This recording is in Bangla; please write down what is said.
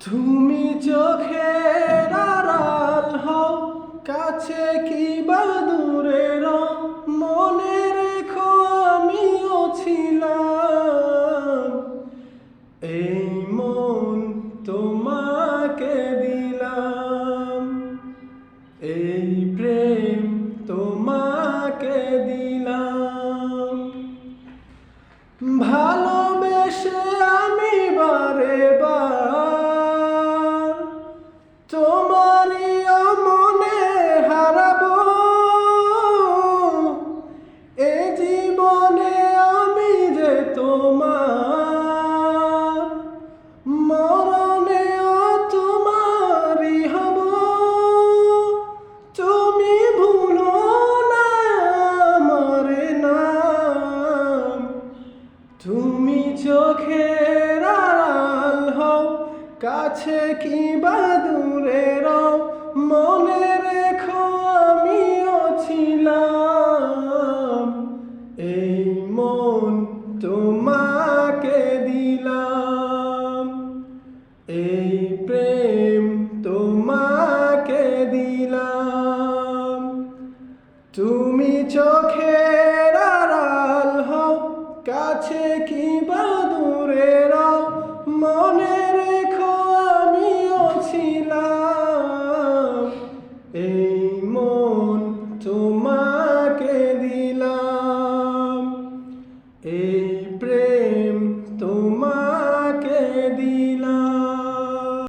তুমি চোখের আড়াল হও, কাছে কি বা দূরে রও, মনে রেখো আমিও ছিলাম। এই মন তোমাকে দিলাম, এই প্রেম তোমাকে দিলাম। ভালোবেসে আমি বারে বার তোমারই মনে হারাবো। এ জীবনে আমি যে তোমার, মরণেও তোমারই হব। তুমি ভুলো না আমার নাম। তুমি চোখের আড়াল হও, কাছে কি বা দূরে রও, মনে রেখো আমিও ছিলাম। এই মন তোমাকে দিলাম, এই প্রেম তোমাকে দিলাম। তুমি চোখের আড়াল হও, কাছে কি বা দূরে রও, মনে রেখো আমিও ছিলাম।